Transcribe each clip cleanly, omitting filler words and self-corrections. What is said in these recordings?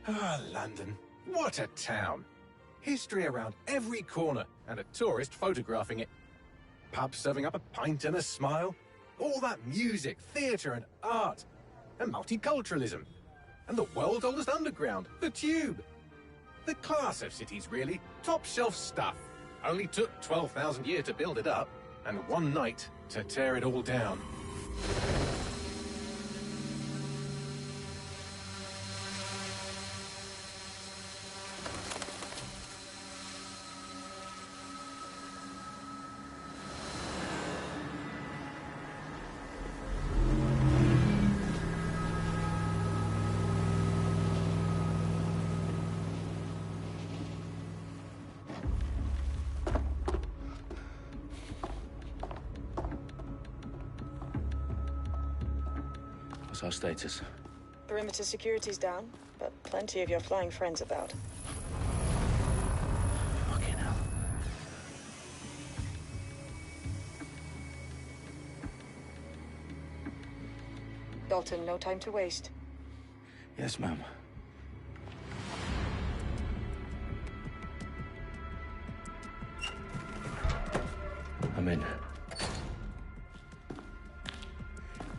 Ah, London. What a town. History around every corner, and a tourist photographing it. Pubs serving up a pint and a smile. All that music, theatre and art. And multiculturalism. And the world's oldest underground, the Tube. The class of cities, really. Top shelf stuff. Only took 12,000 years to build it up, and one night to tear it all down. What's our status? Perimeter security's down, but plenty of your flying friends about. Fucking hell. Dalton, no time to waste. Yes, ma'am. I'm in.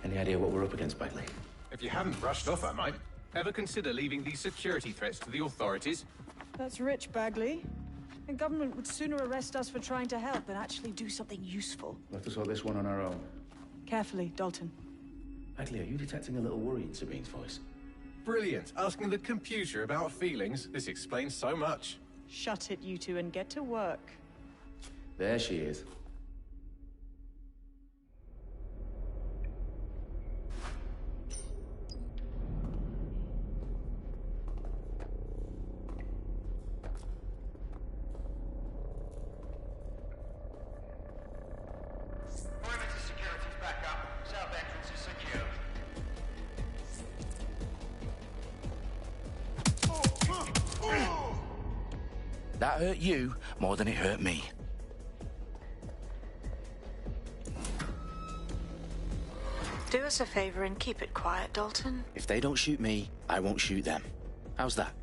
Any idea what we're up against, Bagley? If you haven't brushed off, I might. Ever consider leaving these security threats to the authorities? That's rich, Bagley. The government would sooner arrest us for trying to help than actually do something useful. Let us sort this one on our own. Carefully, Dalton. Bagley, are you detecting a little worry in Sabine's voice? Brilliant. Asking the computer about feelings. This explains so much. Shut it, you two, and get to work. There she is. That hurt you more than it hurt me. Do us a favor and keep it quiet, Dalton. If they don't shoot me, I won't shoot them. How's that?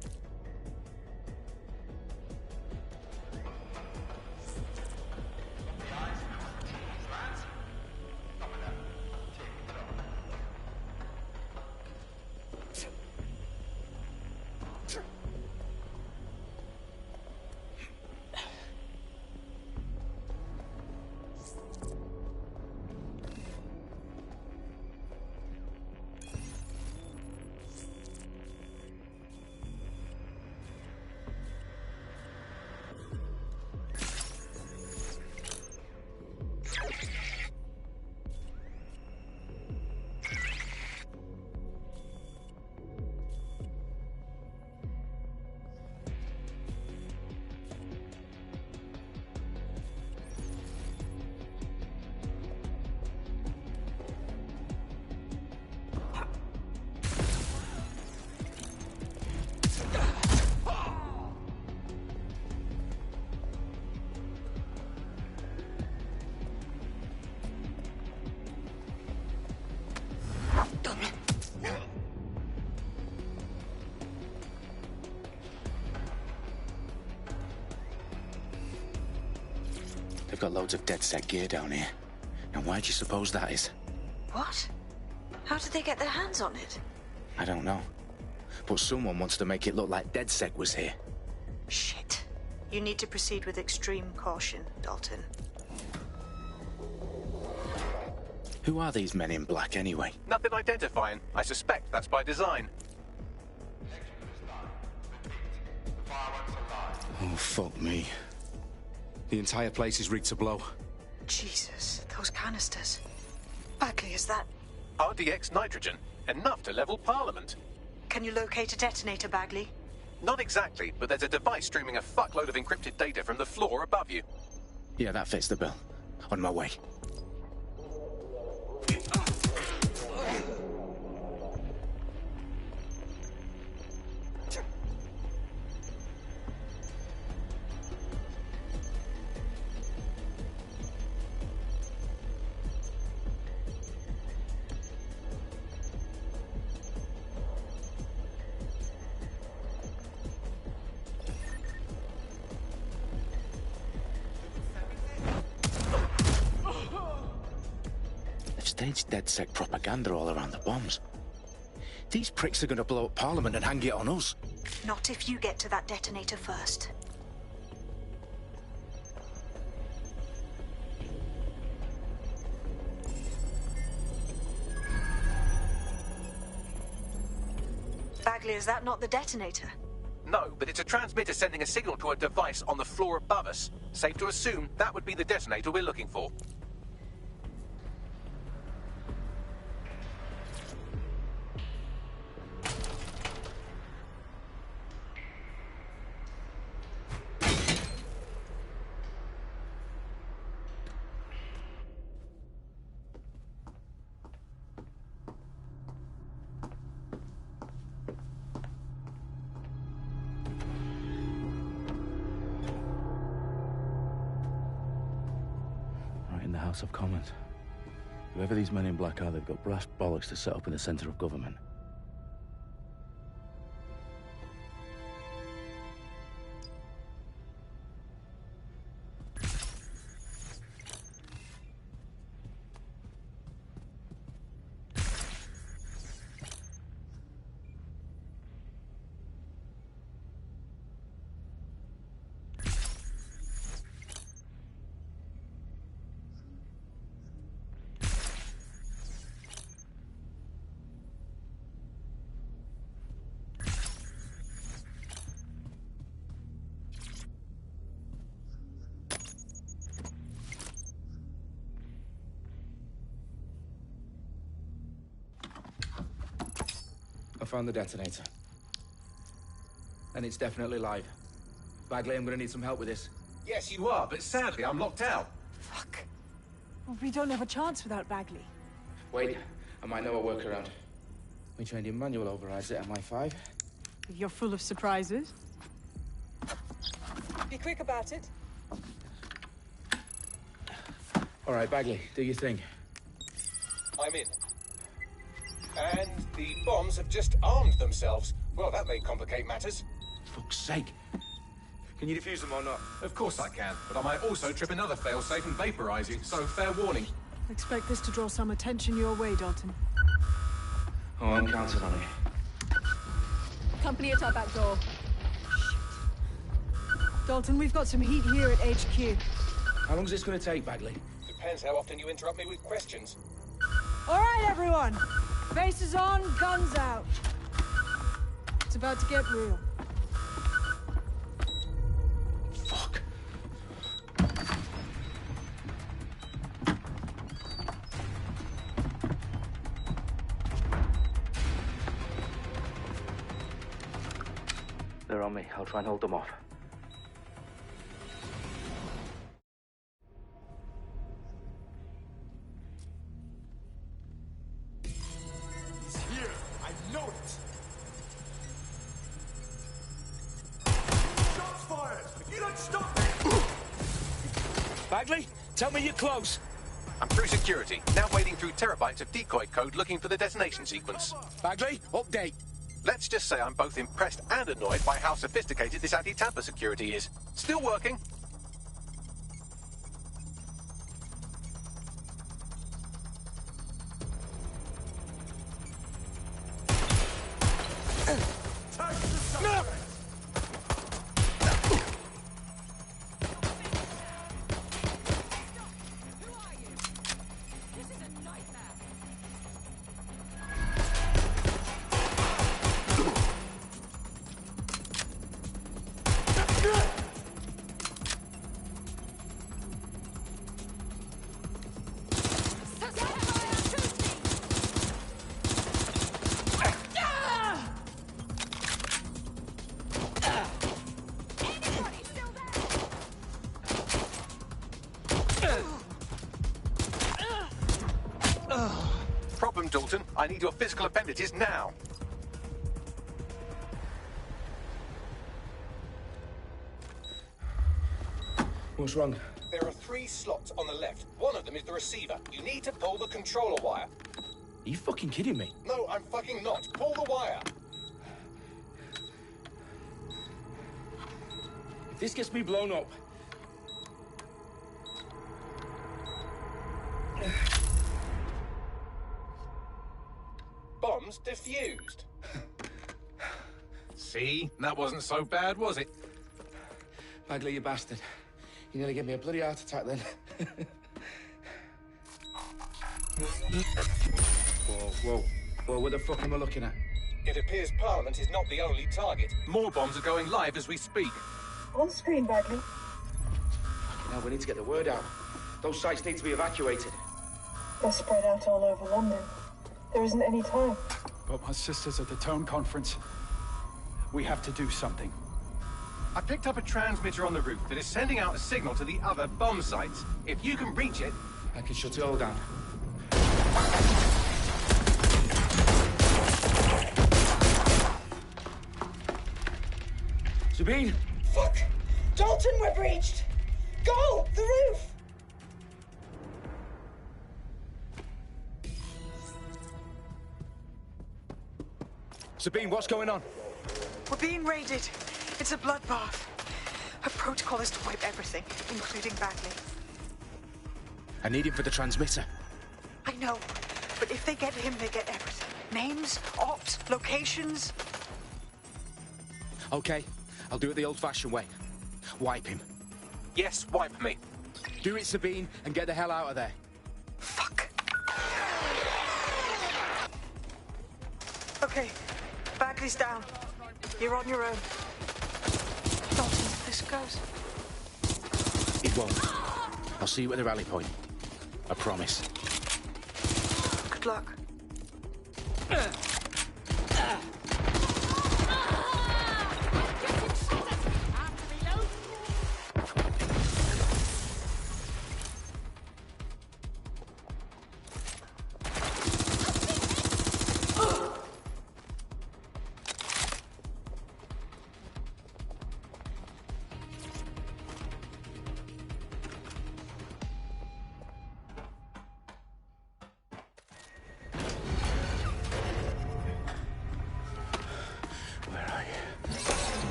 They've got loads of DedSec gear down here. Now why do you suppose that is? What? How did they get their hands on it? I don't know. But someone wants to make it look like DedSec was here. Shit. You need to proceed with extreme caution, Dalton. Who are these men in black anyway? Nothing identifying. I suspect that's by design. Oh, fuck me. The entire place is rigged to blow. Jesus, those canisters. Bagley, is that... RDX nitrogen. Enough to level Parliament. Can you locate a detonator, Bagley? Not exactly, but there's a device streaming a fuckload of encrypted data from the floor above you. Yeah, that fits the bill. On my way. staged DedSec propaganda all around the bombs. These pricks are going to blow up Parliament and hang it on us. Not if you get to that detonator first. Bagley, is that not the detonator? No, but it's a transmitter sending a signal to a device on the floor above us. Safe to assume that would be the detonator we're looking for. In the House of Commons. Whoever these men in black are, they've got brass bollocks to set up in the centre of government. I found the detonator. And it's definitely live. Bagley, I'm gonna need some help with this. Yes, you are, but sadly I'm locked out. Fuck. Well, we don't have a chance without Bagley. Wait, I might know a workaround. We trained in manual overrides at MI5. You're full of surprises. Be quick about it. All right, Bagley, do your thing. I'm in. And the bombs have just armed themselves. Well, that may complicate matters. Fuck's sake. Can you defuse them or not? Of course I can, but I might also trip another failsafe and vaporize you, so fair warning. Expect this to draw some attention your way, Dalton. Oh, I'm counting on it. Company at our back door. Shit. Dalton, we've got some heat here at HQ. How long is this gonna take, Bagley? Depends how often you interrupt me with questions. All right, everyone. Faces on, guns out. It's about to get real. Fuck. They're on me. I'll try and hold them off. Bagley, tell me you're close. I'm through security, now wading through terabytes of decoy code looking for the detonation sequence. Bagley, update. Let's just say I'm both impressed and annoyed by how sophisticated this anti-tamper security is. Still working. No! Problem, Dalton. I need your physical appendages now. What's wrong? There are 3 slots on the left. One of them is the receiver. You need to pull the controller wire. Are you fucking kidding me? No, I'm fucking not. Pull the wire. If this gets me blown up... bombs defused. See? That wasn't so bad, was it? Bagley, you bastard. You nearly gave me a bloody heart attack then. Whoa. What the fuck am I looking at? It appears Parliament is not the only target. More bombs are going live as we speak. On screen, Bagley. Now we need to get the word out. Those sites need to be evacuated. They're spread out all over London. There isn't any time. But my sister's at the Tone Conference. We have to do something. I picked up a transmitter on the roof that is sending out a signal to the other bomb sites. If you can reach it... I can shut it all down. Sabine! Fuck! Dalton, we're breached! Go! The roof! Sabine, what's going on? We're being raided. It's a bloodbath. Her protocol is to wipe everything, including Bagley. I need him for the transmitter. I know, but if they get him, they get everything. Names, ops, locations. Okay, I'll do it the old-fashioned way. Wipe him. Yes, wipe me. Do it, Sabine, and get the hell out of there. Fuck. Okay, Bagley's down. You're on your own. Dalton, this goes. It won't. I'll see you at the rally point. I promise. Good luck.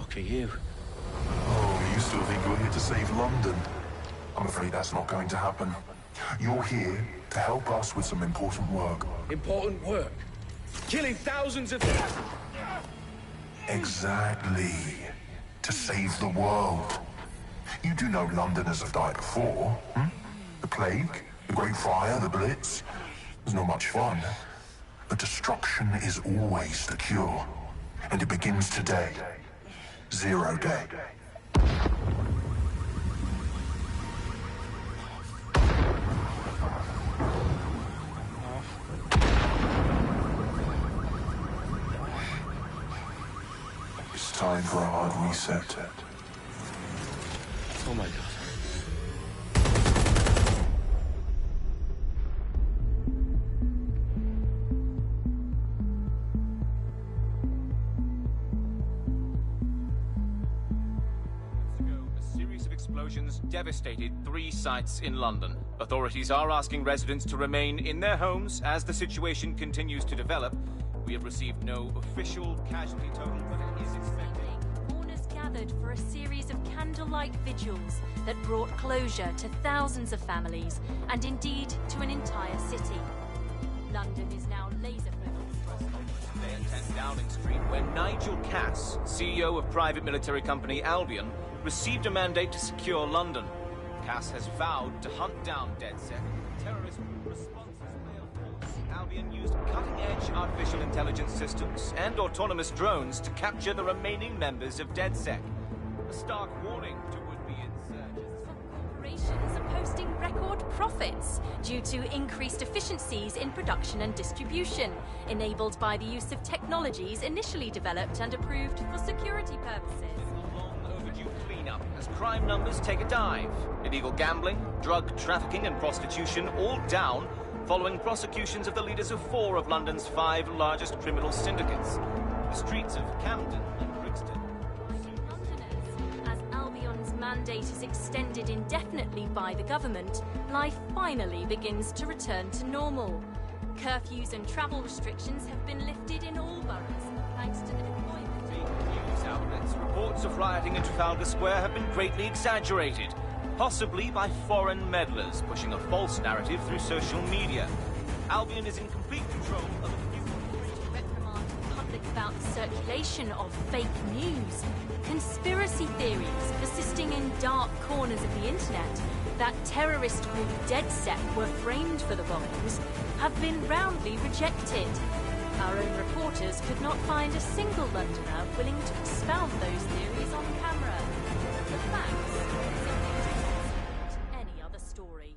For you. Oh, you still think you're here to save London? I'm afraid that's not going to happen. You're here to help us with some important work. Important work? Killing thousands of... Exactly. To save the world. You do know Londoners have died before, hmm? The Plague, the Great Fire, the Blitz. It's not much fun. But destruction is always the cure. And it begins today. Zero Day. It's time for a hard reset. Oh my God. Explosions devastated 3 sites in London. Authorities are asking residents to remain in their homes as the situation continues to develop. We have received no official casualty total, but it is expected. Mourners gathered for a series of candlelight vigils that brought closure to thousands of families and indeed to an entire city. London is now laser-focused. Today at 10 Downing Street, when Nigel Cass, CEO of private military company Albion, received a mandate to secure London. Cass has vowed to hunt down DedSec. Terrorist responses failed. Albion used cutting-edge artificial intelligence systems and autonomous drones to capture the remaining members of DedSec. A stark warning to would-be insurgents. Corporations are posting record profits due to increased efficiencies in production and distribution, enabled by the use of technologies initially developed and approved for security purposes. Long overdue cleanup as crime numbers take a dive. Illegal gambling, drug trafficking and prostitution all down following prosecutions of the leaders of 4 of London's 5 largest criminal syndicates. The streets of Camden and Brixton. As Albion's mandate is extended indefinitely by the government, life finally begins to return to normal. Curfews and travel restrictions have been lifted in all boroughs, thanks to the deployment. News outlets' reports of rioting in Trafalgar Square have been greatly exaggerated, possibly by foreign meddlers pushing a false narrative through social media. Albion is in complete control of reprimand the public about the circulation of fake news, conspiracy theories persisting in dark corners of the internet that terrorist group DedSec were framed for the bombings have been roundly rejected. Our own reporters could not find a single Londoner willing to expound those theories on camera. The facts simply any other story.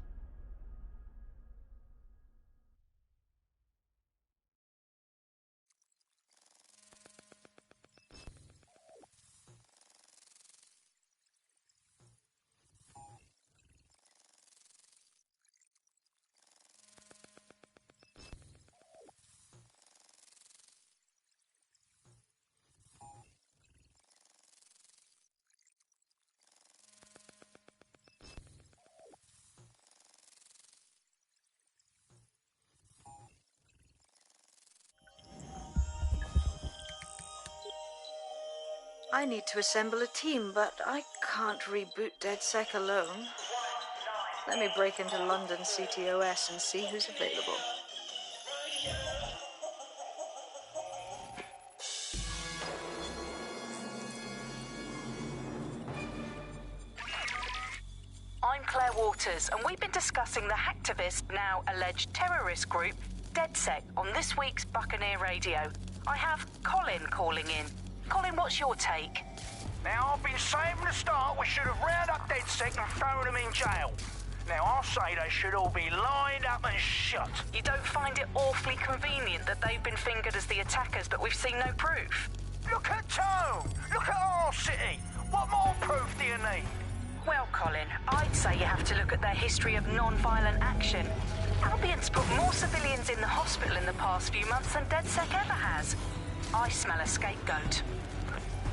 I need to assemble a team, but I can't reboot DedSec alone. Let me break into London CTOS and see who's available. I'm Claire Waters, and we've been discussing the hacktivist, now alleged terrorist group, DedSec, on this week's Buccaneer Radio. I have Colin calling in. Colin, what's your take? Now, I've been saying from the start we should have rounded up DedSec and thrown them in jail. Now, I'll say they should all be lined up and shot. You don't find it awfully convenient that they've been fingered as the attackers, but we've seen no proof? Look at Tone! Look at our city! What more proof do you need? Well, Colin, I'd say you have to look at their history of non-violent action. Albion's put more civilians in the hospital in the past few months than DedSec ever has. I smell a scapegoat.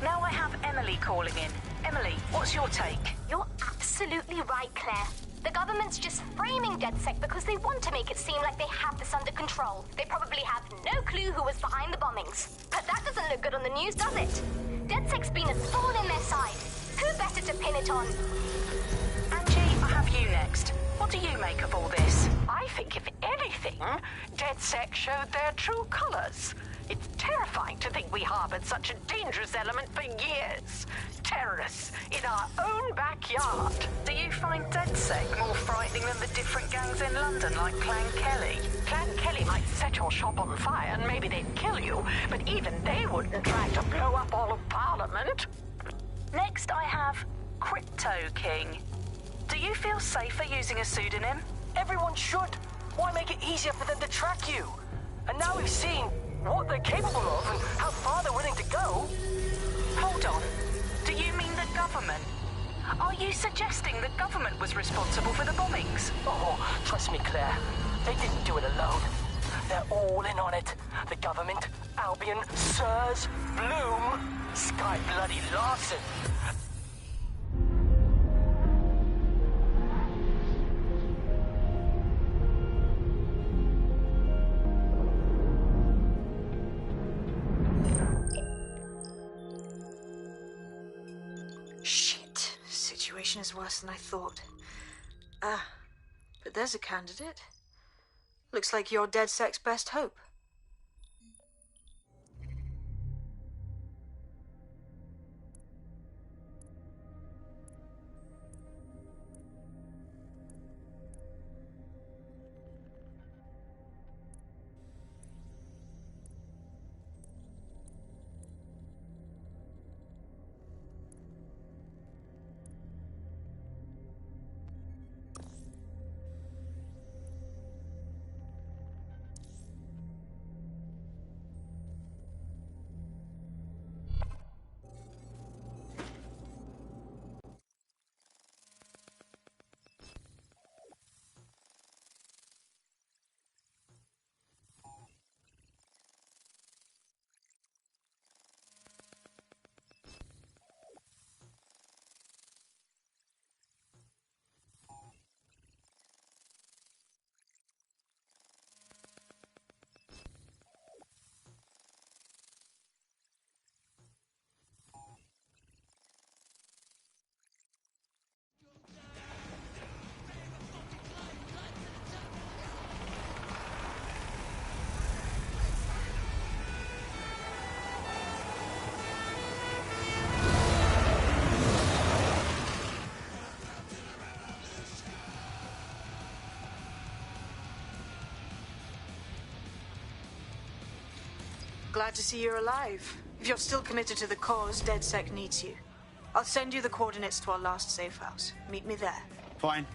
Now I have Emily calling in. Emily, what's your take? You're absolutely right, Claire. The government's just framing DedSec because they want to make it seem like they have this under control. They probably have no clue who was behind the bombings. But that doesn't look good on the news, does it? DedSec's been a thorn in their side. Who better to pin it on? Angie, I have you next. What do you make of all this? I think, if anything, DedSec showed their true colors. It's terrifying to think we harbored such a dangerous element for years. Terrorists in our own backyard. Do you find DedSec more frightening than the different gangs in London, like Clan Kelly? Clan Kelly might set your shop on fire and maybe they'd kill you, but even they wouldn't try to blow up all of Parliament. Next, I have Crypto King. Do you feel safer using a pseudonym? Everyone should. Why make it easier for them to track you? And now we've seen what they're capable of and how far they're willing to go. Hold on. Do you mean the government? Are you suggesting the government was responsible for the bombings? Oh, trust me, Claire. They didn't do it alone. They're all in on it. The government, Albion, SIRS, Bloom, Sky Bloody Larson. Shit. Situation is worse than I thought. But there's a candidate. Looks like you're DedSec's best hope. Glad to see you're alive. If you're still committed to the cause, DedSec needs you. I'll send you the coordinates to our last safe house. Meet me there. Fine.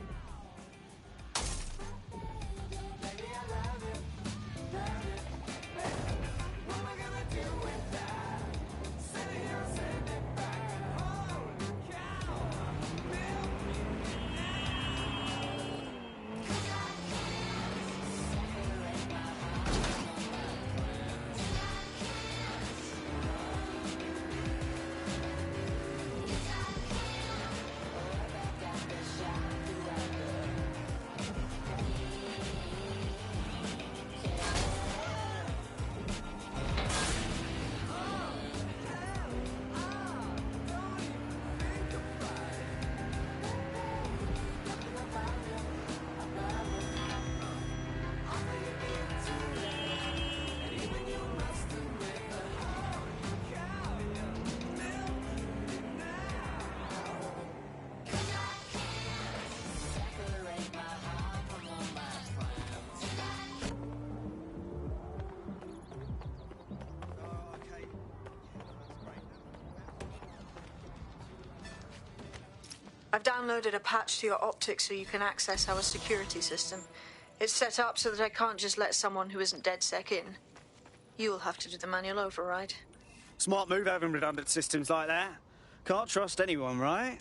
I've downloaded a patch to your optics so you can access our security system. It's set up so that I can't just let someone who isn't DedSec in. You'll have to do the manual override. Smart move having redundant systems like that. Can't trust anyone, right?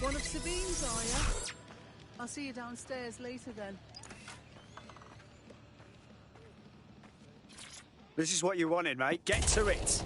One of Sabine's, are you? I'll see you downstairs later then. This is what you wanted, mate. Get to it.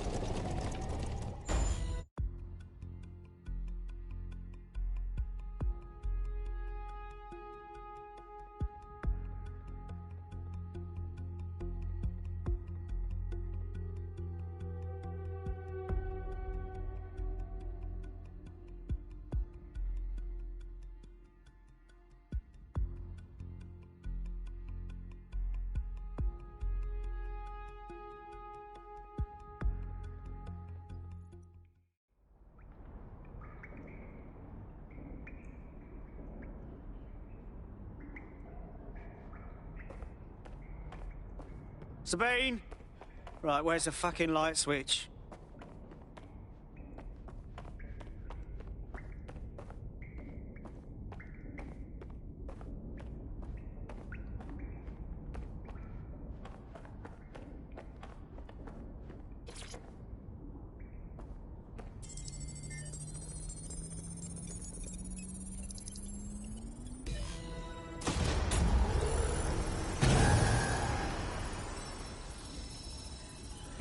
Sabine! Right, where's the fucking light switch?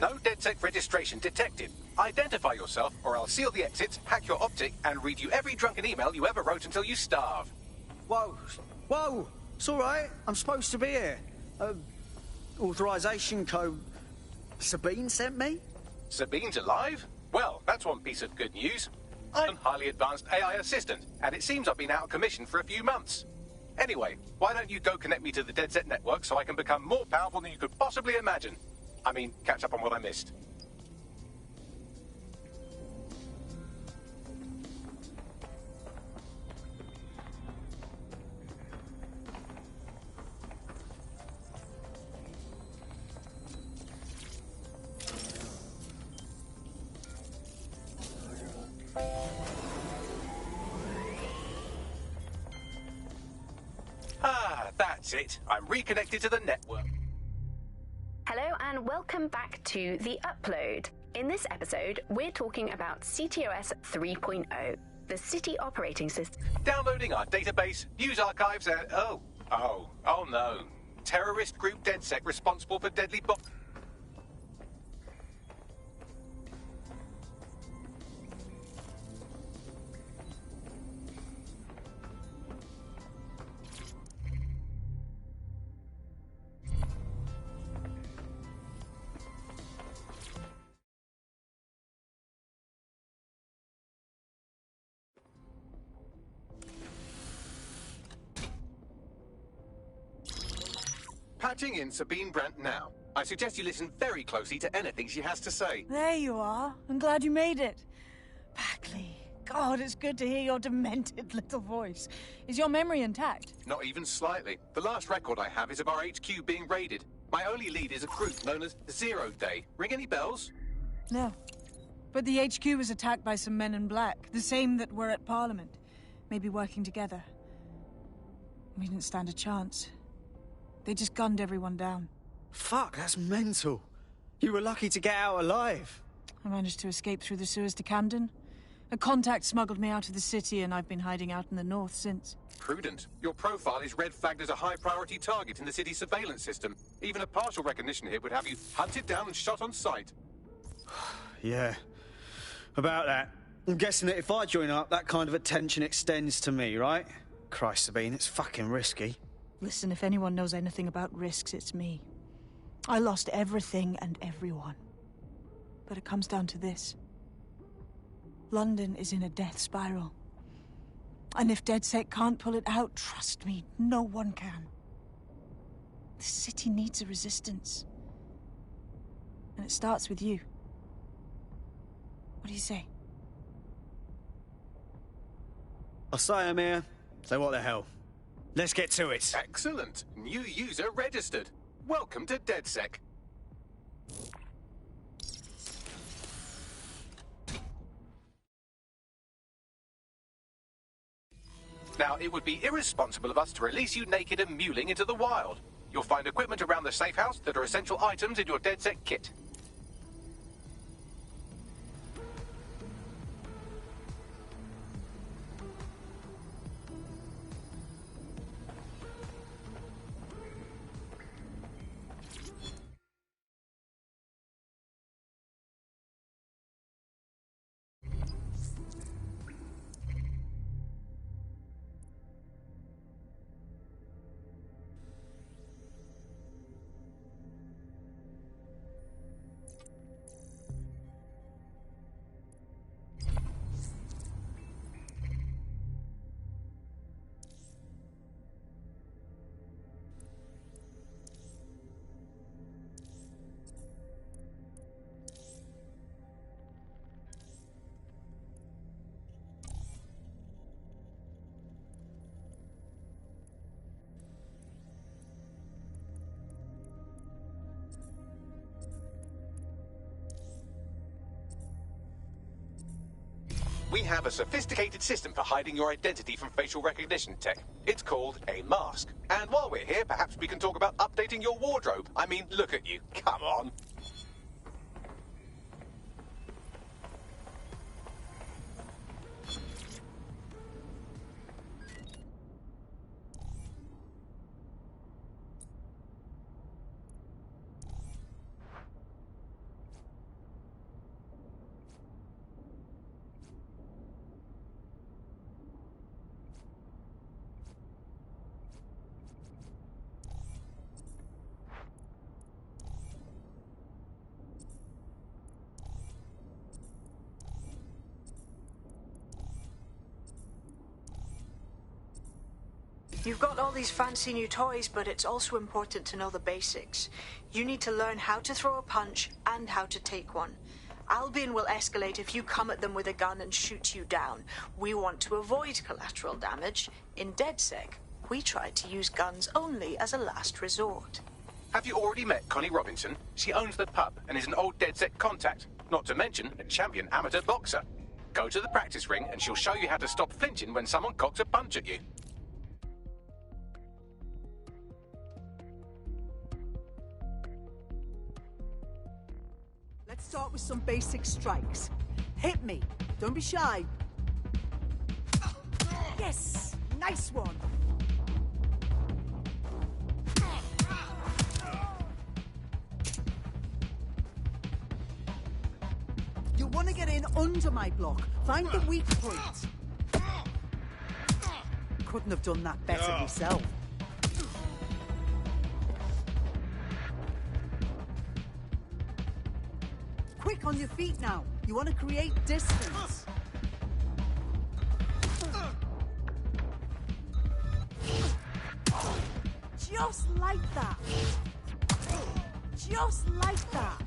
No DedSec registration detected. Identify yourself, or I'll seal the exits, hack your optic, and read you every drunken email you ever wrote until you starve. Whoa! Whoa! It's all right. I'm supposed to be here. Authorization code Sabine sent me? Sabine's alive? Well, that's one piece of good news. I'm a highly advanced AI assistant, and it seems I've been out of commission for a few months. Anyway, why don't you go connect me to the DedSec network so I can become more powerful than you could possibly imagine? I mean, catch up on what I missed. Ah, that's it. I'm reconnected to the network. Hello and welcome back to The Upload. In this episode, we're talking about CTOS 3.0, the city operating system. Downloading our database, news archives, and... Oh no. Terrorist group DedSec responsible for deadly bomb... Patching in Sabine Brandt now. I suggest you listen very closely to anything she has to say. There you are. I'm glad you made it. Bagley. God, it's good to hear your demented little voice. Is your memory intact? Not even slightly. The last record I have is of our HQ being raided. My only lead is a group known as Zero Day. Ring any bells? No. But the HQ was attacked by some men in black, the same that were at Parliament. Maybe working together. We didn't stand a chance. They just gunned everyone down. Fuck, that's mental. You were lucky to get out alive. I managed to escape through the sewers to Camden. A contact smuggled me out of the city, and I've been hiding out in the north since. Prudent. Your profile is red flagged as a high-priority target in the city's surveillance system. Even a partial recognition hit would have you hunted down and shot on sight. Yeah. About that. I'm guessing that if I join up, that kind of attention extends to me, right? Christ, Sabine, it's fucking risky. Listen, if anyone knows anything about risks, it's me. I lost everything and everyone. But it comes down to this. London is in a death spiral. And if DedSec can't pull it out, trust me, no one can. The city needs a resistance. And it starts with you. What do you say? I'll say I'm here. So what the hell? Let's get to it. Excellent. New user registered. Welcome to DedSec. Now, it would be irresponsible of us to release you naked and mewling into the wild. You'll find equipment around the safe house that are essential items in your DedSec kit. We have a sophisticated system for hiding your identity from facial recognition tech. It's called a mask. And while we're here, perhaps we can talk about updating your wardrobe. I mean, look at you. Come on. You've got all these fancy new toys, but it's also important to know the basics. You need to learn how to throw a punch and how to take one. Albion will escalate if you come at them with a gun and shoot you down. We want to avoid collateral damage. In DedSec, we try to use guns only as a last resort. Have you already met Connie Robinson? She owns the pub and is an old DedSec contact, not to mention a champion amateur boxer. Go to the practice ring and she'll show you how to stop flinching when someone cocks a punch at you. Let's start with some basic strikes. Hit me. Don't be shy. Yes! Nice one! You want to get in under my block. Find the weak point. Couldn't have done that better myself. Quick on your feet now. You want to create distance. Just like that. Just like that.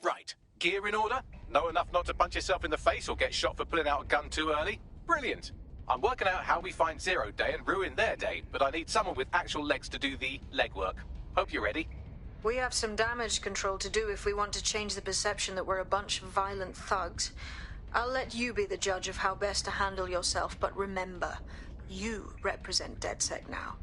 Right. Gear in order? Know enough not to punch yourself in the face or get shot for pulling out a gun too early? Brilliant. I'm working out how we find Zero Day and ruin their day, but I need someone with actual legs to do the legwork. Hope you're ready. We have some damage control to do if we want to change the perception that we're a bunch of violent thugs. I'll let you be the judge of how best to handle yourself, but remember, you represent DedSec now.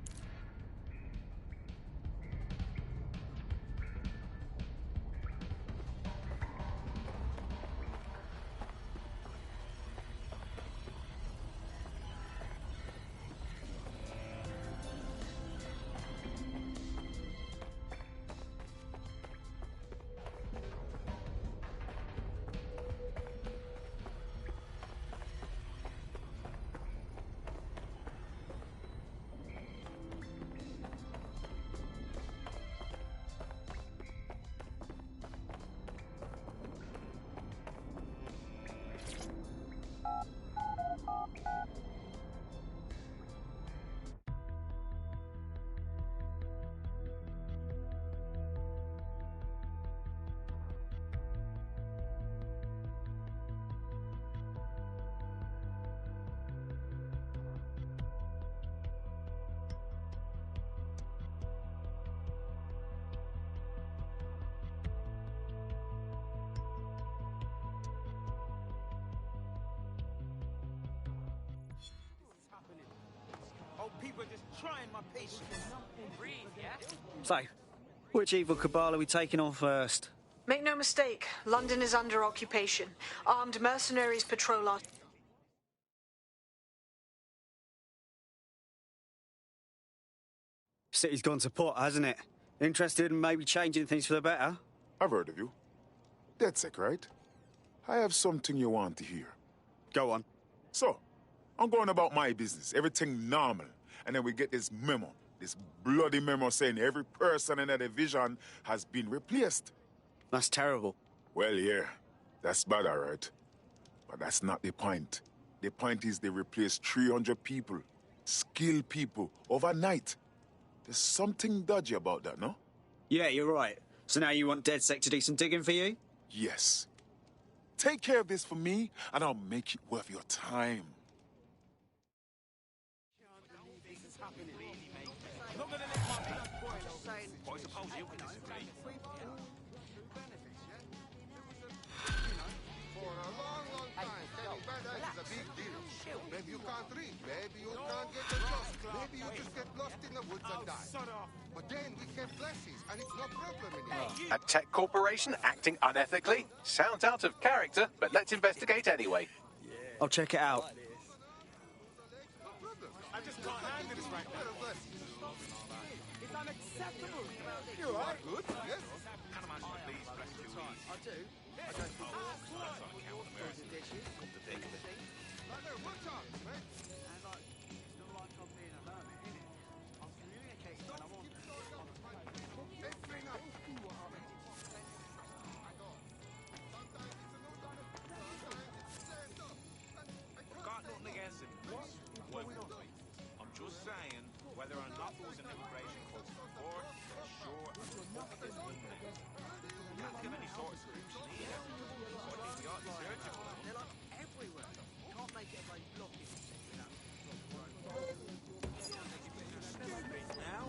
People are just trying my patience. Breathe, yeah? So, which evil cabal are we taking on first? Make no mistake, London is under occupation. Armed mercenaries patrol our... City's gone to pot, hasn't it? Interested in maybe changing things for the better? I've heard of you. DedSec, right? I have something you want to hear. Go on. So, I'm going about my business, everything normal. And then we get this memo, this bloody memo saying every person in the division has been replaced. That's terrible. Well, yeah, that's bad, all right. But that's not the point. The point is they replaced 300 people, skilled people, overnight. There's something dodgy about that, no? Yeah, you're right. So now you want DedSec to do some digging for you? Yes. Take care of this for me, and I'll make it worth your time. Maybe you can't read, maybe you can't get the lost, maybe you just get lost in the woods and die. But then we kept classes, and it's no problem anymore. A tech corporation acting unethically? Sounds out of character, but let's investigate anyway. I'll check it out. I just can't handle this right now. It's unacceptable. You all right? Good? Yes. Can I manage to please rescue me? I do. I don't think watch out, mate. And like, it's not like I'm being a hermit, innit? I'm communicating when I want to. Everything up. I've got nothing against him. What? I'm just saying, whether or not there was an immigration close to the port, sure, there's one there. Can't give any sort of solution either. So I think we ought to search it. They're like everywhere. Can't make it a very blocking. Now,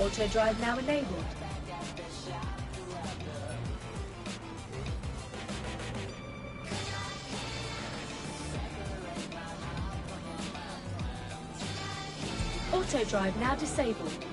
Auto drive now enabled. Auto drive now disabled.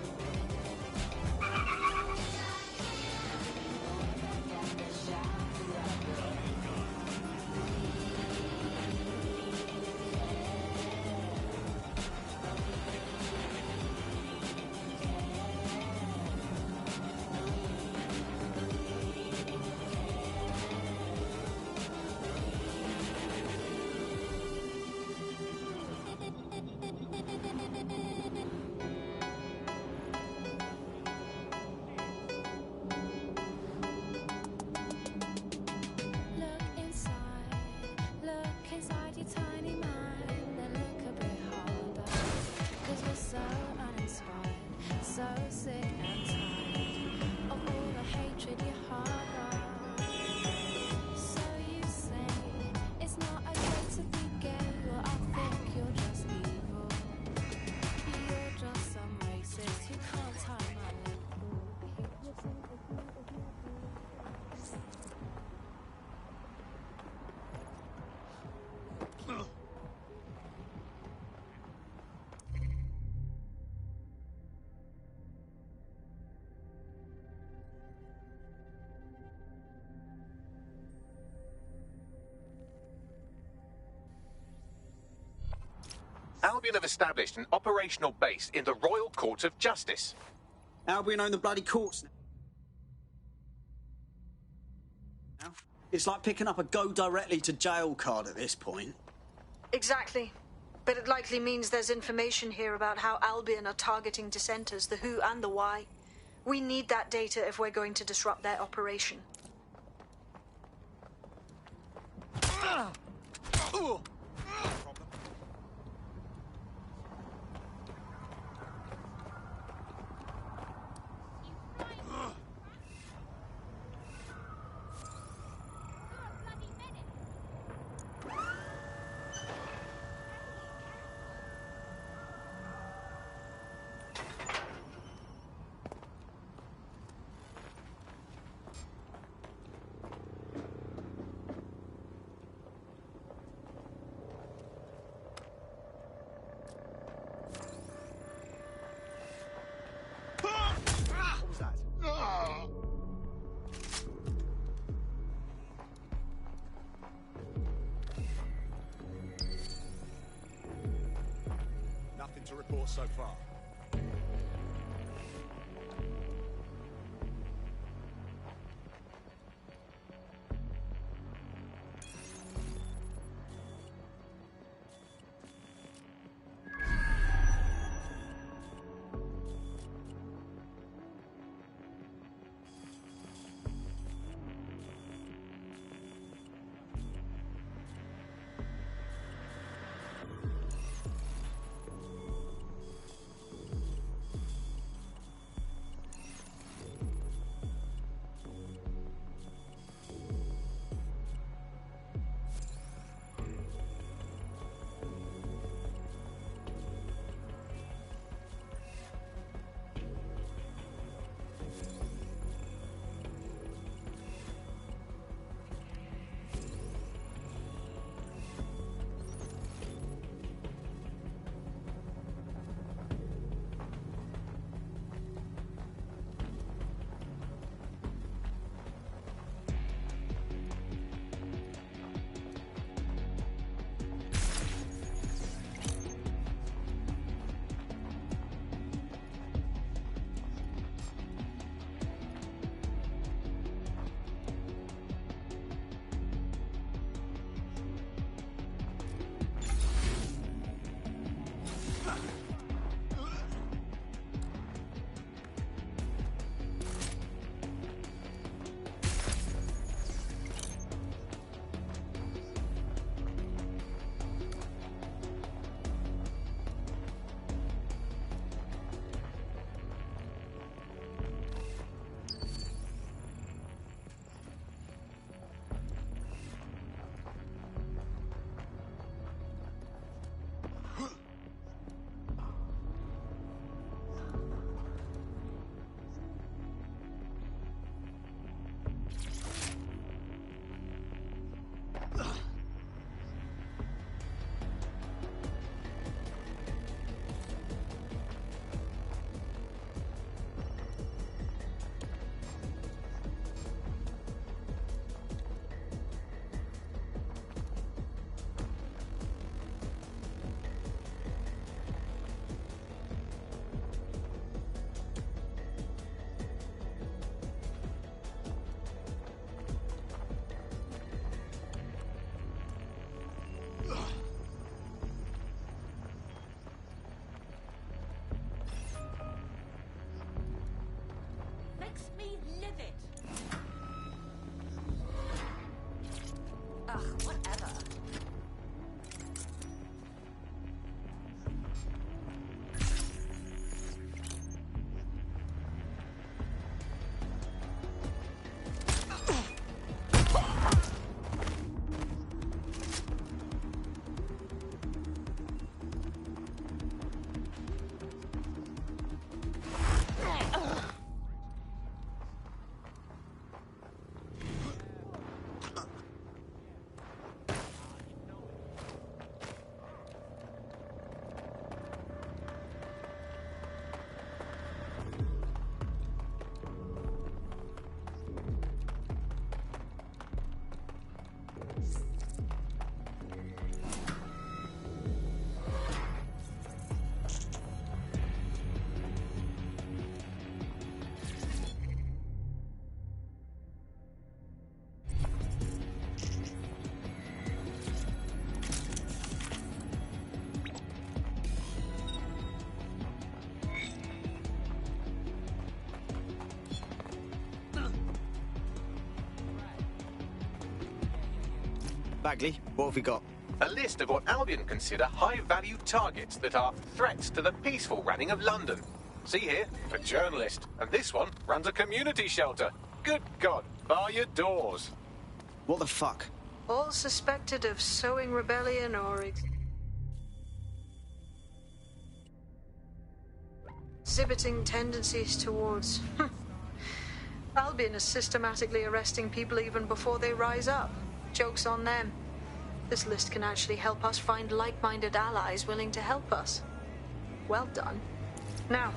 Albion have established an operational base in the Royal Court of Justice. Albion own the bloody courts now. It's like picking up a go directly to jail card at this point. Exactly. But it likely means there's information here about how Albion are targeting dissenters, the who and the why. We need that data if we're going to disrupt their operation. Nothing to report so far. makes me livid. Ugh, whatever. Bagley, what have we got? A list of what Albion consider high-value targets that are threats to the peaceful running of London. See here, a journalist. And this one runs a community shelter. Good God, bar your doors. What the fuck? All suspected of sowing rebellion or exhibiting tendencies towards... Albion is systematically arresting people even before they rise up. Joke's on them. This list can actually help us find like-minded allies willing to help us. Well done. Now,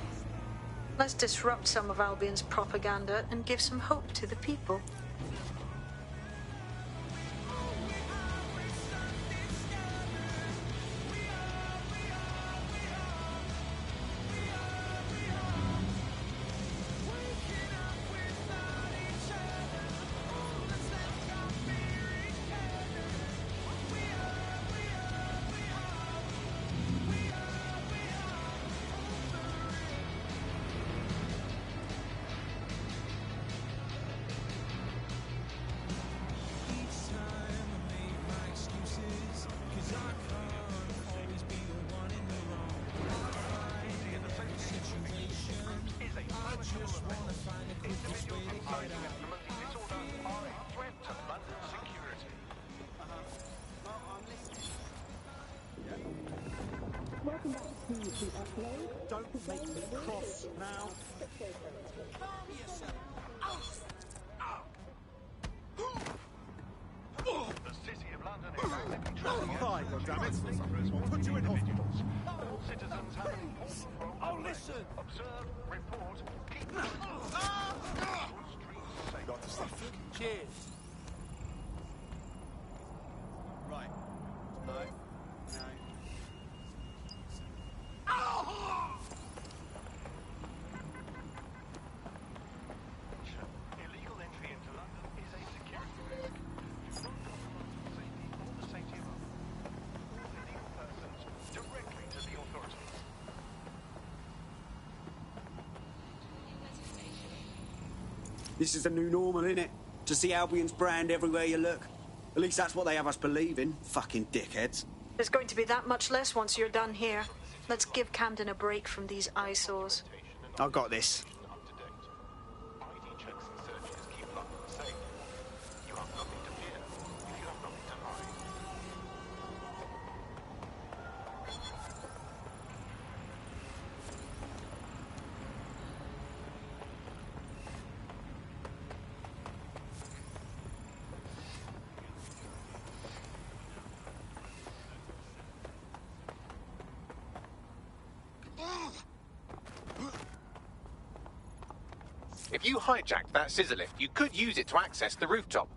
let's disrupt some of Albion's propaganda and give some hope to the people. Don't make me cross now. The City of London is actively tracking Hi, goddammit. Put you in hospital. All citizens have an important role to play. Listen. Observe, report, keep Got to stop. Cheers. Right. No. No. Illegal entry into London is a security risk. Do not compromise the safety or the safety of others. All illegal persons directly to the authorities. This is the new normal, innit? To see Albion's brand everywhere you look. At least that's what they have us believing. Fucking dickheads. There's going to be that much less once you're done here. Let's give Camden a break from these eyesores. I got this. If you hijacked that scissor lift, you could use it to access the rooftop.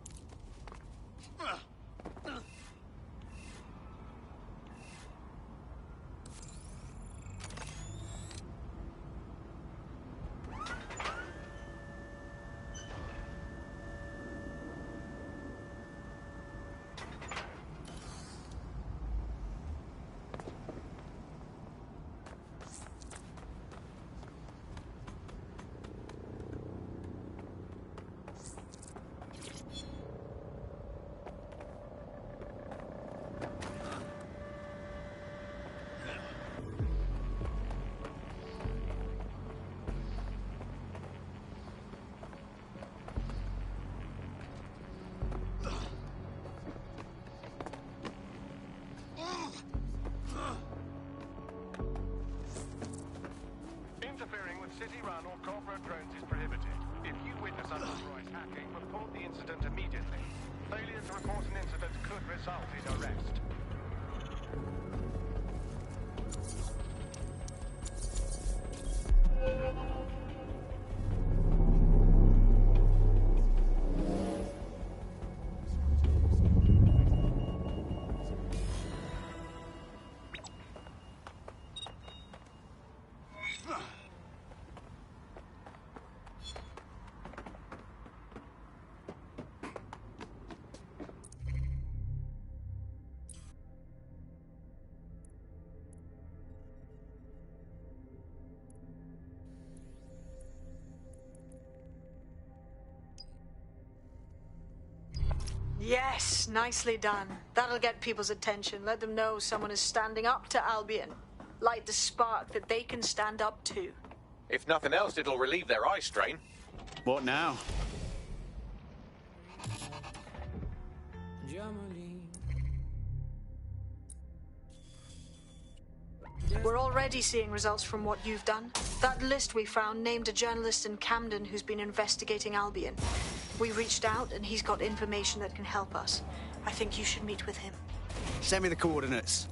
city-run or corporate drones is prohibited. If you witness unauthorized hacking, report the incident immediately. Failure to report an incident could result in arrest. Yes, nicely done. That'll get people's attention. Let them know someone is standing up to Albion. Light the spark that they can stand up to. If nothing else, it'll relieve their eye strain. What now? We're already seeing results from what you've done. That list we found named a journalist in Camden who's been investigating Albion. We reached out and he's got information that can help us. I think you should meet with him. Send me the coordinates.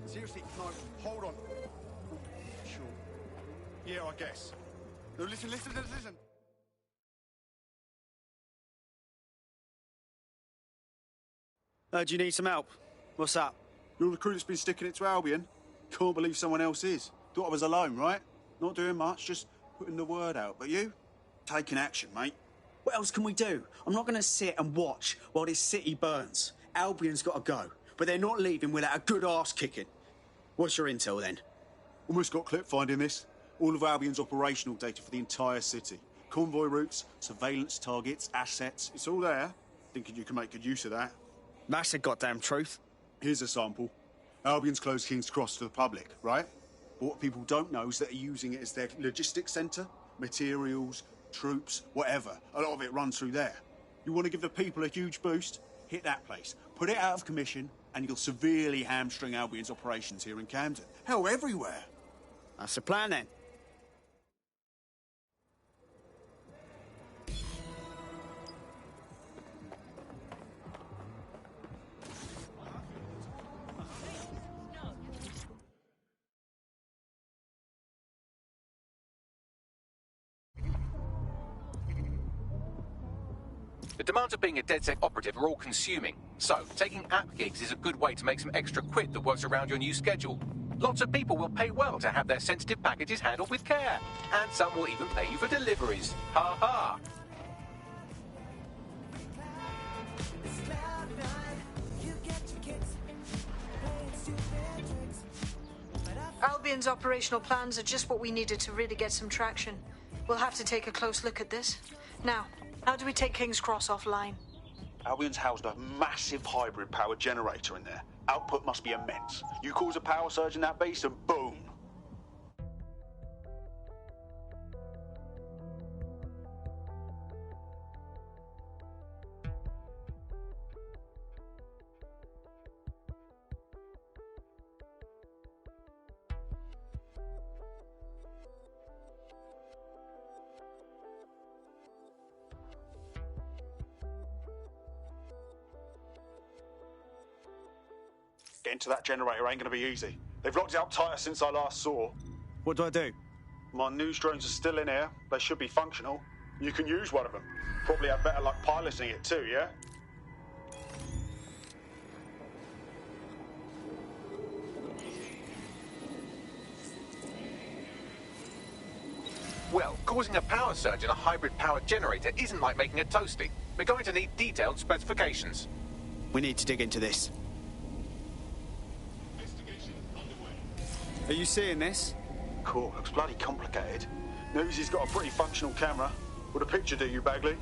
Seriously, no, hold on. Sure. Yeah, I guess. No, listen. Do you need some help? What's up? You're the crew that's been sticking it to Albion. Can't believe someone else is. Thought I was alone, right? Not doing much, just putting the word out. But you? Taking action, mate. What else can we do? I'm not going to sit and watch while this city burns. Albion's got to go, but they're not leaving without a good arse kicking. What's your intel, then? Almost got clip finding this. All of Albion's operational data for the entire city. Convoy routes, surveillance targets, assets. It's all there. Thinking you can make good use of that. That's the goddamn truth. Here's a sample. Albion's closed King's Cross to the public, right? But what people don't know is that they're using it as their logistics centre. Materials, troops, whatever. A lot of it runs through there. You want to give the people a huge boost? Hit that place. Put it out of commission, and you'll severely hamstring Albion's operations here in Camden. Hell, everywhere. That's the plan, then. The demands of being a DedSec operative are all-consuming, so taking app gigs is a good way to make some extra quid that works around your new schedule. Lots of people will pay well to have their sensitive packages handled with care, and some will even pay you for deliveries. Ha ha! Albion's operational plans are just what we needed to really get some traction. We'll have to take a close look at this. Now, how do we take King's Cross offline? Albion's housed a massive hybrid power generator in there. Output must be immense. You cause a power surge in that beast and boom. Getting to that generator ain't gonna be easy. They've locked it up tighter since I last saw. What do I do? My news drones are still in here. They should be functional. You can use one of them. Probably have better luck piloting it too, yeah? Well, causing a power surge in a hybrid-powered generator isn't like making a toasty. We're going to need detailed specifications. We need to dig into this. Are you seeing this? Cool, looks bloody complicated. Newsy's got a pretty functional camera. Would a picture do you, Bagley?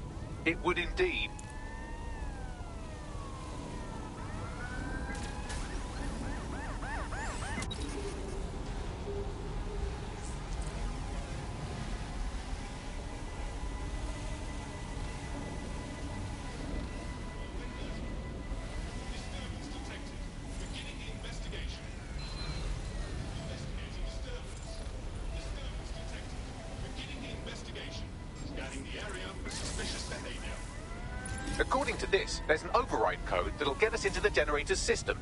It would indeed. According to this, there's an override code that'll get us into the generator's system.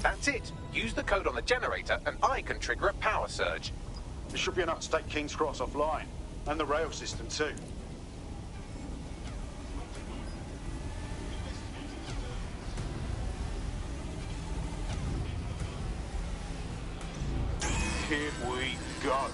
That's it. Use the code on the generator and I can trigger a power surge. There should be enough to take King's Cross offline. And the rail system too. Here we go.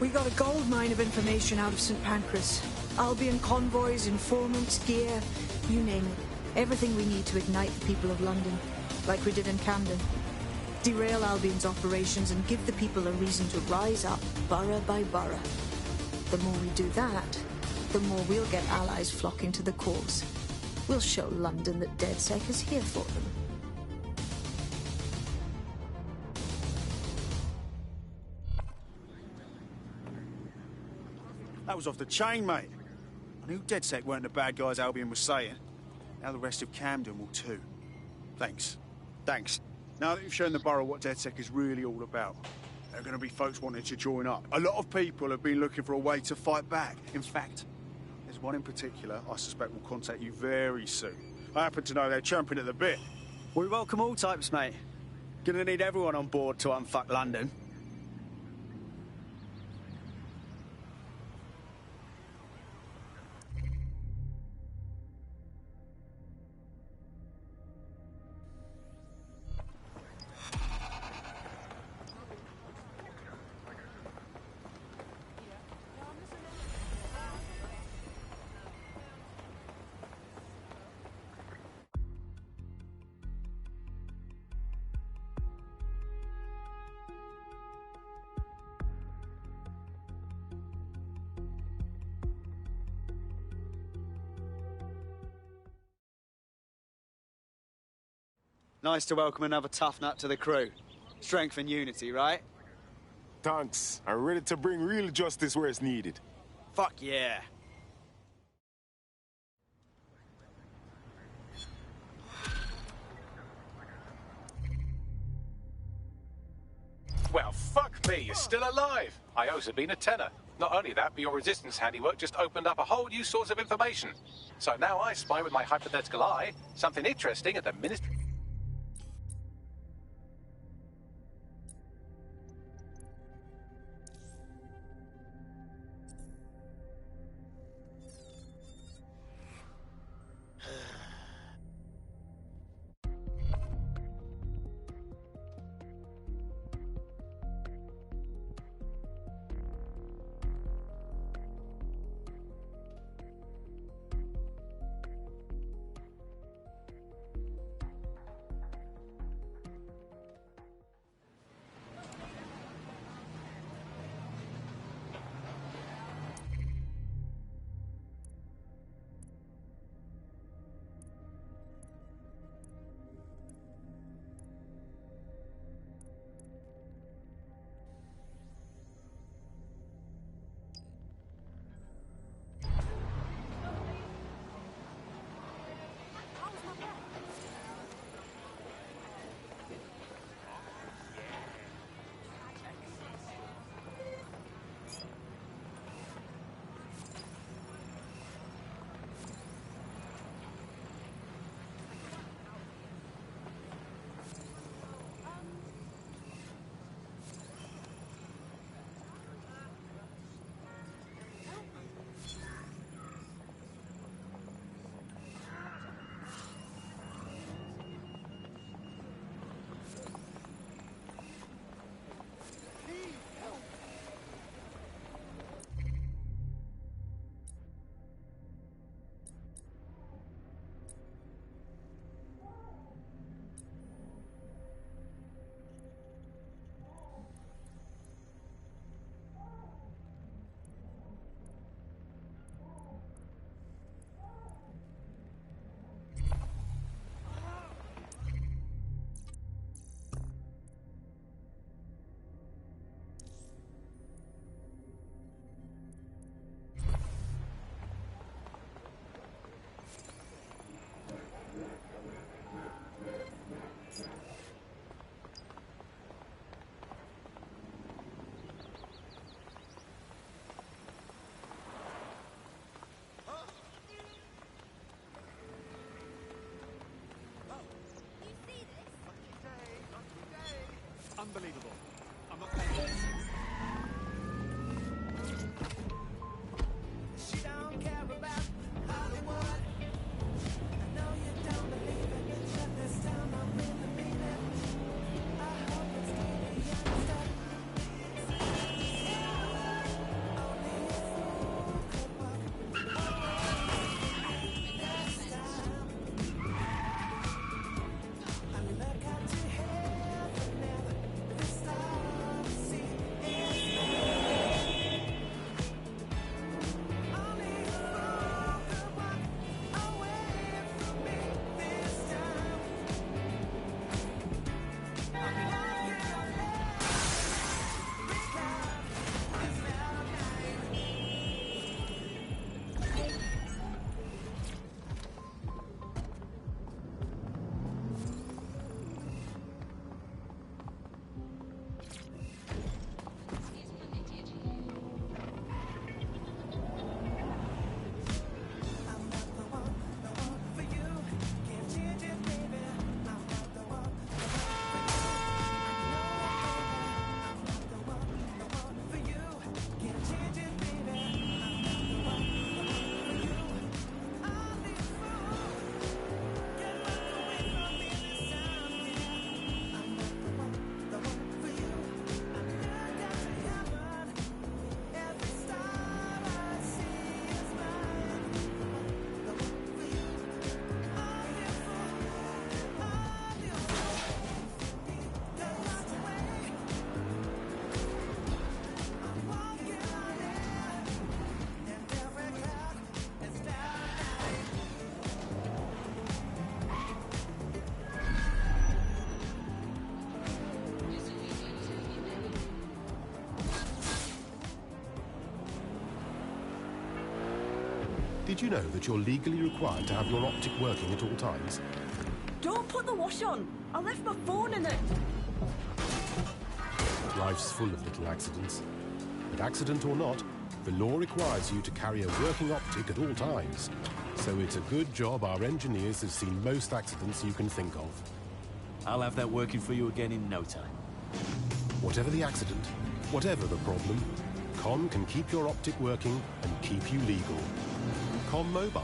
We got a gold mine of information out of St. Pancras. Albion convoys, informants, gear, you name it. Everything we need to ignite the people of London, like we did in Camden. Derail Albion's operations and give the people a reason to rise up, borough by borough. The more we do that, the more we'll get allies flocking to the cause. We'll show London that DedSec is here for them. That was off the chain, mate. I knew DedSec weren't the bad guys Albion was saying. Now the rest of Camden will too. Thanks. Thanks. Now that you've shown the borough what DedSec is really all about, there are going to be folks wanting to join up. A lot of people have been looking for a way to fight back. In fact, there's one in particular I suspect will contact you very soon. I happen to know they're champing at the bit. We welcome all types, mate. Gonna need everyone on board to unfuck London. Nice to welcome another tough nut to the crew. Strength and unity, right? Thanks. I'm ready to bring real justice where it's needed. Fuck yeah. Well, fuck me, you're still alive. I owe Sabine a tenner. Not only that, but your resistance handiwork just opened up a whole new source of information. So now I spy with my hypothetical eye something interesting at the ministry. Did you know that you're legally required to have your optic working at all times? Don't put the wash on. I left my phone in it. Life's full of little accidents. But accident or not, the law requires you to carry a working optic at all times. So it's a good job our engineers have seen most accidents you can think of. I'll have that working for you again in no time. Whatever the accident, whatever the problem, Com can keep your optic working and keep you legal. Com Mobile.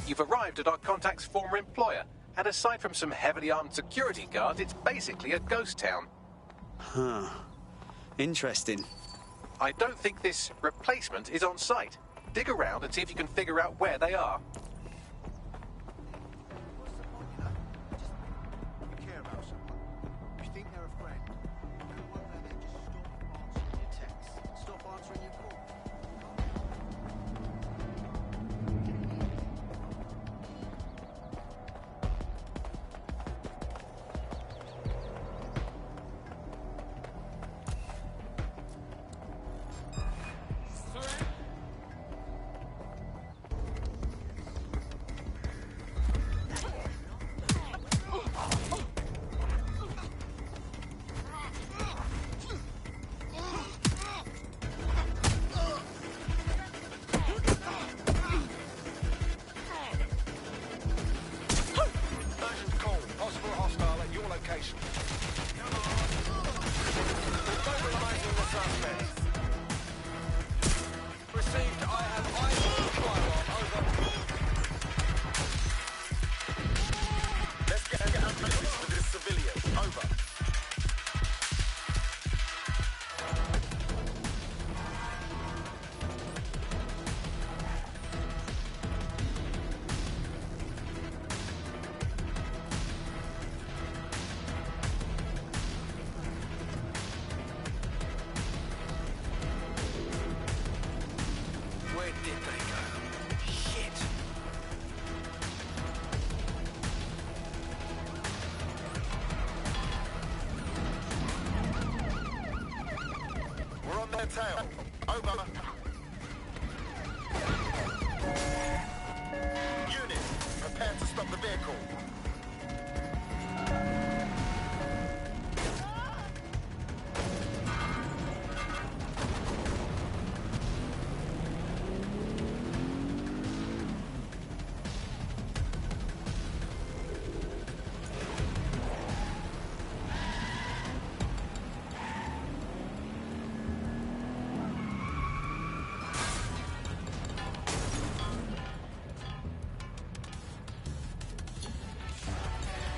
You've arrived at our contact's former employer, and aside from some heavily armed security guards, it's basically a ghost town. Huh. Interesting. I don't think this replacement is on site. Dig around and see if you can figure out where they are. You care about someone. You think they're a friend. You won't let them just stop answering your texts. Stop answering your calls. Tail. Over. Unit, prepare to stop the vehicle.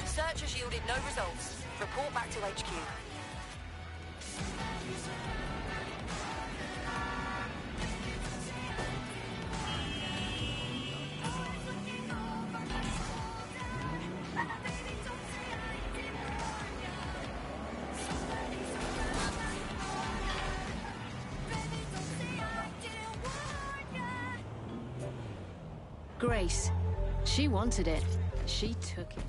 Search has yielded no results. Report back to HQ. Grace. She wanted it. She took it.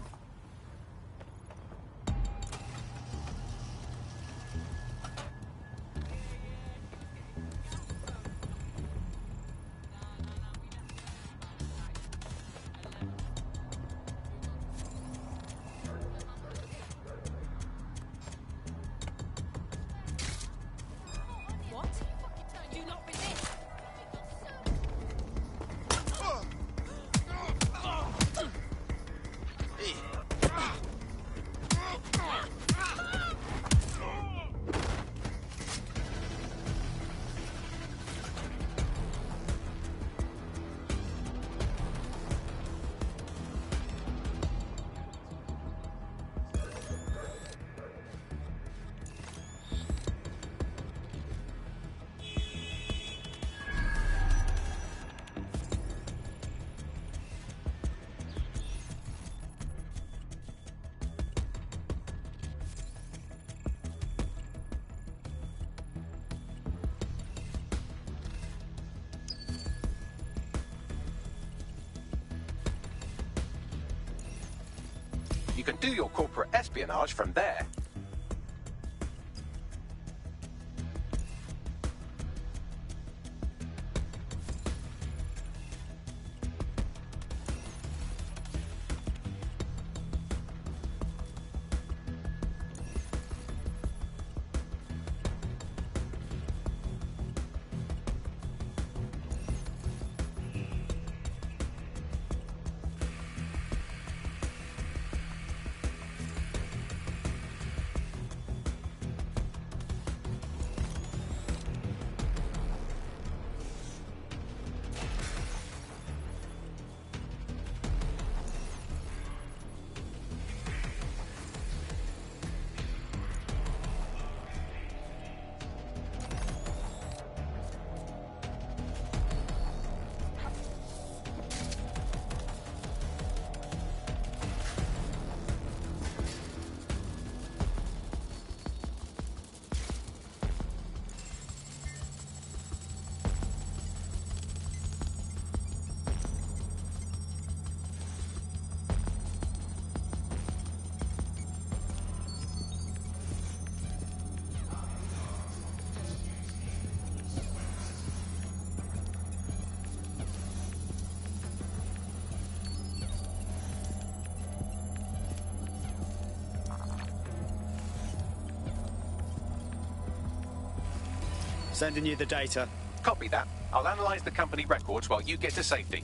You can do your corporate espionage from there. Sending you the data. Copy that. I'll analyze the company records while you get to safety.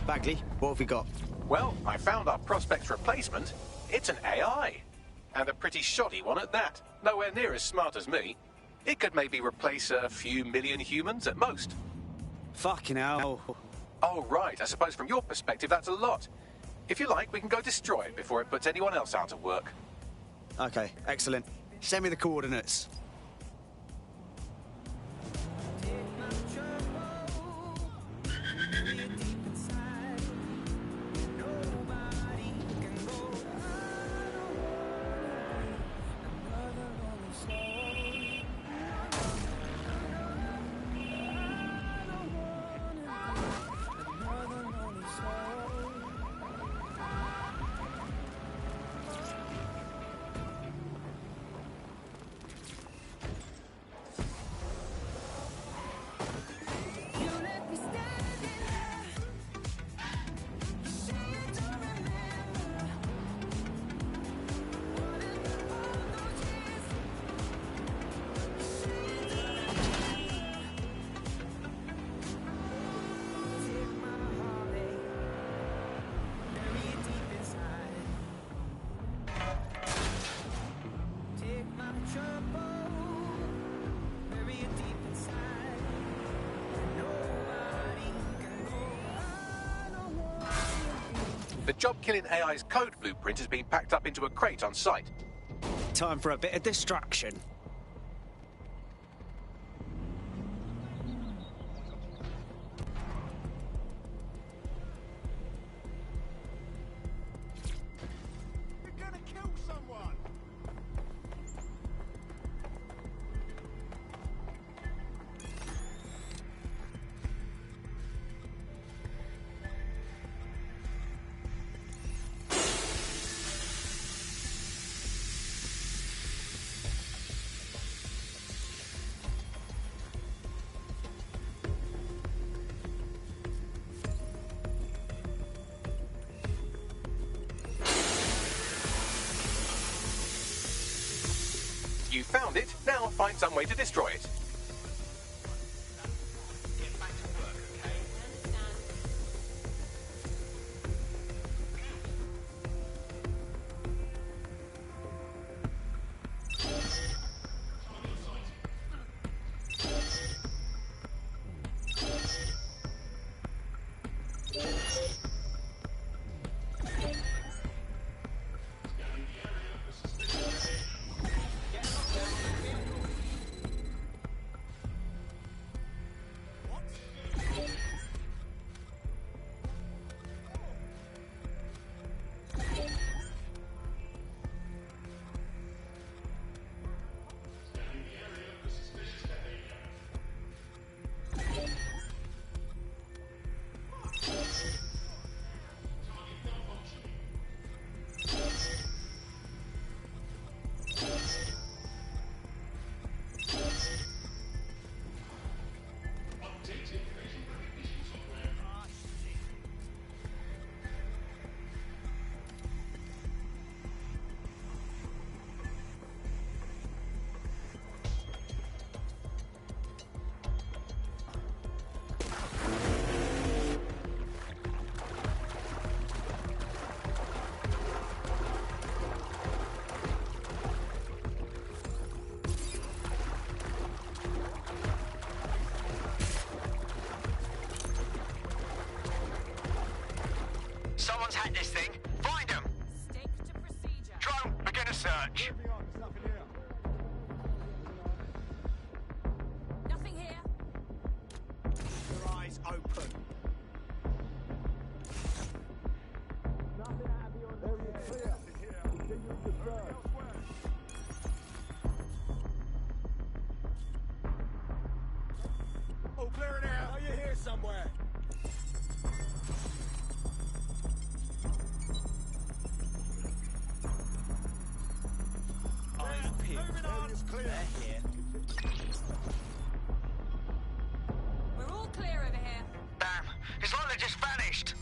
Bagley, what have we got? Well, I found our prospect's replacement. It's an AI. And a pretty shoddy one at that. Nowhere near as smart as me. It could maybe replace a few million humans at most. Fucking hell. Oh, right. I suppose from your perspective that's a lot. If you like, we can go destroy it before it puts anyone else out of work. Okay, excellent. Send me the coordinates. The job-killing AI's code blueprint has been packed up into a crate on site. Time for a bit of distraction. You found it, now find some way to destroy it. Someone's hacked this thing. Find them. Stick to procedure. Drone, begin a search. Nothing here. Your eyes open. Oh, clear it out. Are you here somewhere? Eyes peeled. Area's clear. They're here. We're all clear over here. Damn, it's like they just vanished.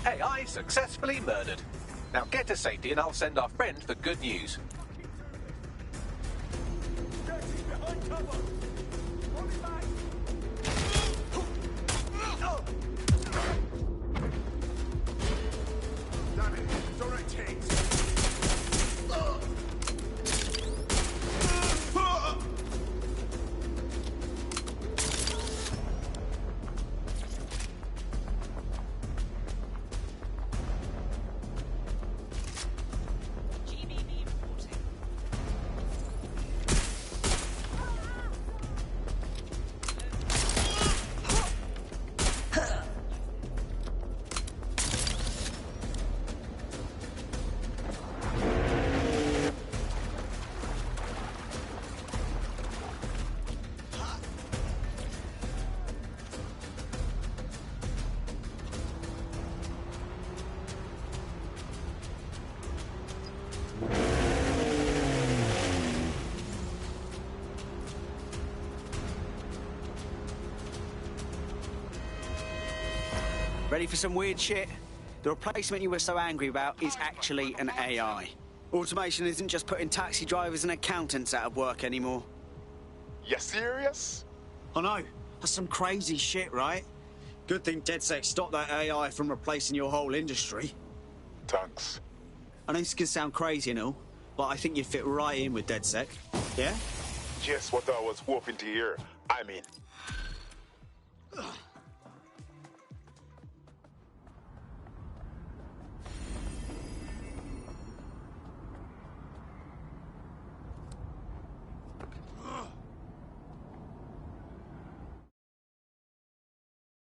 AI successfully murdered. Now get to safety and I'll send our friend the good news. Behind cover. Rolling back. Damn it. It's all right, Tate. Ready for some weird shit? The replacement you were so angry about is actually an AI. Automation isn't just putting taxi drivers and accountants out of work anymore. You serious? I know. That's some crazy shit, right? Good thing DedSec stopped that AI from replacing your whole industry. Thanks. I know this can sound crazy and all, but I think you'd fit right in with DedSec. Yeah? Just what I was hoping to hear. I'm in. Ugh.